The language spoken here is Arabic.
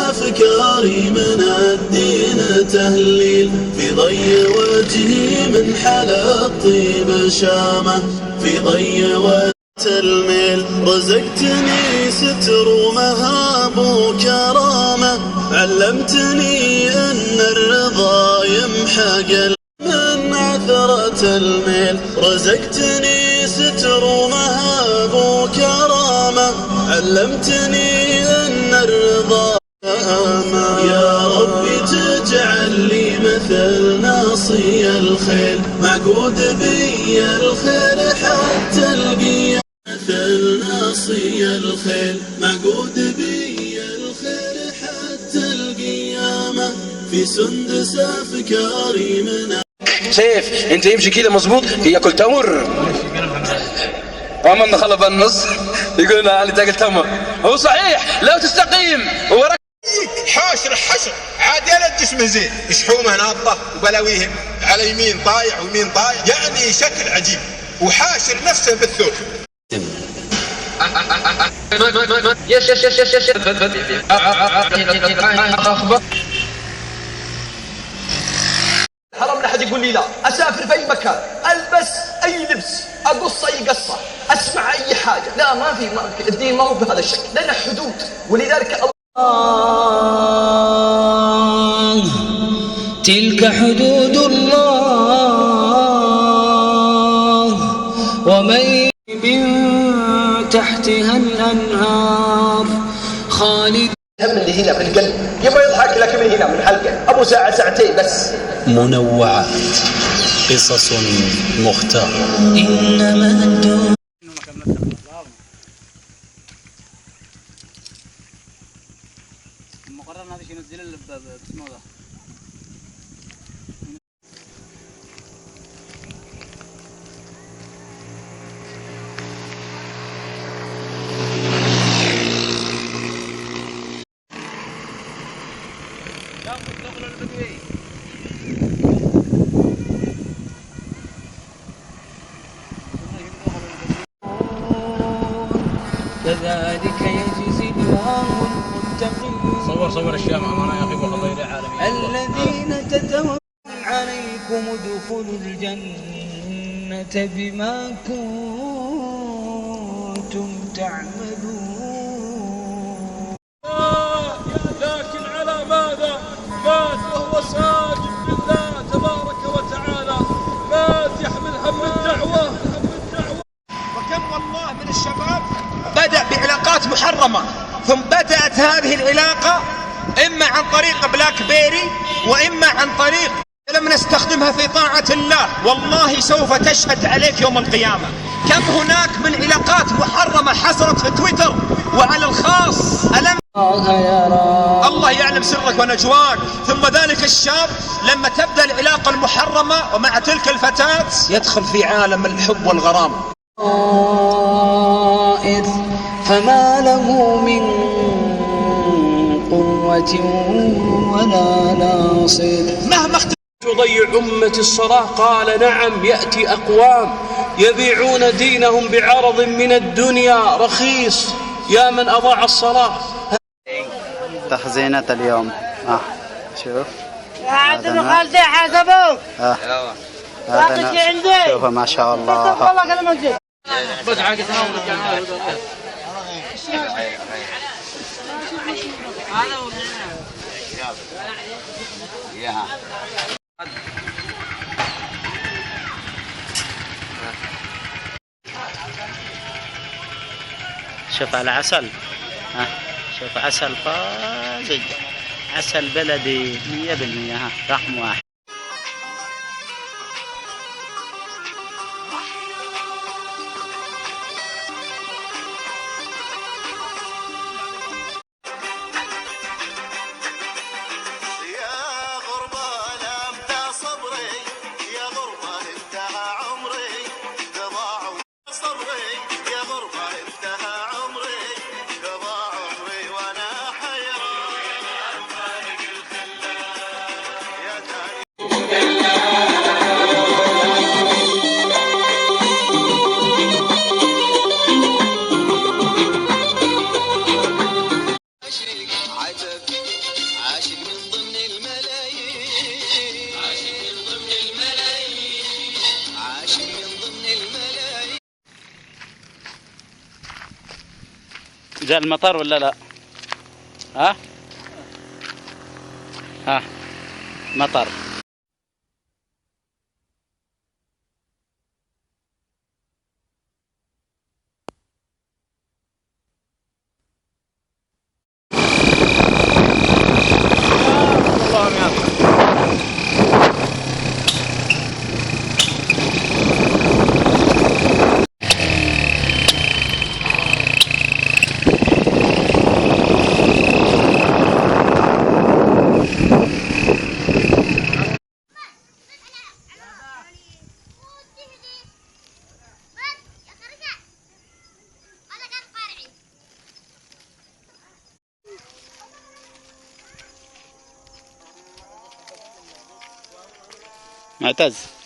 أفكاري من الدين تهليل، في ضي وجهي من حلا الطيب شامة، في ضي وجهي الميل. رزقتني ستر ومهاب وكرامة، علمتني أن الرضا يمحق من عثرة الميل. رزقتني ستر ومهاب وكرامة، علمتني أن الرضا أمان. يا ربي تجعل لي مثل ناصي الخيل، معقود بي الخير حتى القيامة. مثل ناصي الخيل، معقود بي الخير حتى القيامة، في سندس أفكاري من شايف انت يمشي كده مظبوط ياكل تمر، ومن خلف النص يقول انا علي تاكل تمر. هو صحيح لو تستقيم وراك حاشر الحشر عادل الجسم زين، شحومه ناطه وبلاويهم على يمين طايح ويمين طايح، يعني شكل عجيب وحاشر نفسه بالثوب. حرام لا حد يقول لي لا، اسافر في اي مكان، البس اي لبس، اقص اي قصه، اسمع اي حاجه، لا ما في الدين ما هو بهذا الشكل، لنا حدود، ولذلك الله تلك حدود الله ومن من تحتها الأنهار خالد. هم اللي هنا بالقلب يبغى يضحك لك من هنا من حلقه ابو ساعه ساعتين بس. منوعات، قصص مختارة. إنما الدنيا قررنا هذا ينزل اسمه ذا. كذلك يجزي الله المتقين. صور الشام امانه يا اخي والله الى عالمي. الذين تتوفون عليكم ادخلوا الجنة بما كنتم تعملون. لكن على ماذا مات وهو ساجد لله تبارك وتعالى، مات يحمل هم الدعوة. وكم والله من الشباب بدأ بعلاقات محرمة، ثم بدأت هذه العلاقة إما عن طريق بلاك بيري وإما عن طريق لم نستخدمها في طاعة الله، والله سوف تشهد عليك يوم القيامة. كم هناك من علاقات محرمة حصلت في تويتر وعلى الخاص. الله يعلم سرك ونجواك. ثم ذلك الشاب لما تبدأ العلاقة المحرمة ومع تلك الفتاة يدخل في عالم الحب والغرام. فما له من قوة ولا ناصر. مهما تضيع أمة الصلاة قال نعم، يأتي أقوام يبيعون دينهم بعرض من الدنيا رخيص. يا من أضاع الصلاة. تخزينة اليوم شوف هذا خالتي حاسبوك هذا شوف ما شاء الله. شوف العسل، شوف عسل طازج، عسل بلدي 100%. رقم واحد. جاء المطر ولا لا؟ ها؟ ها مطر. معتز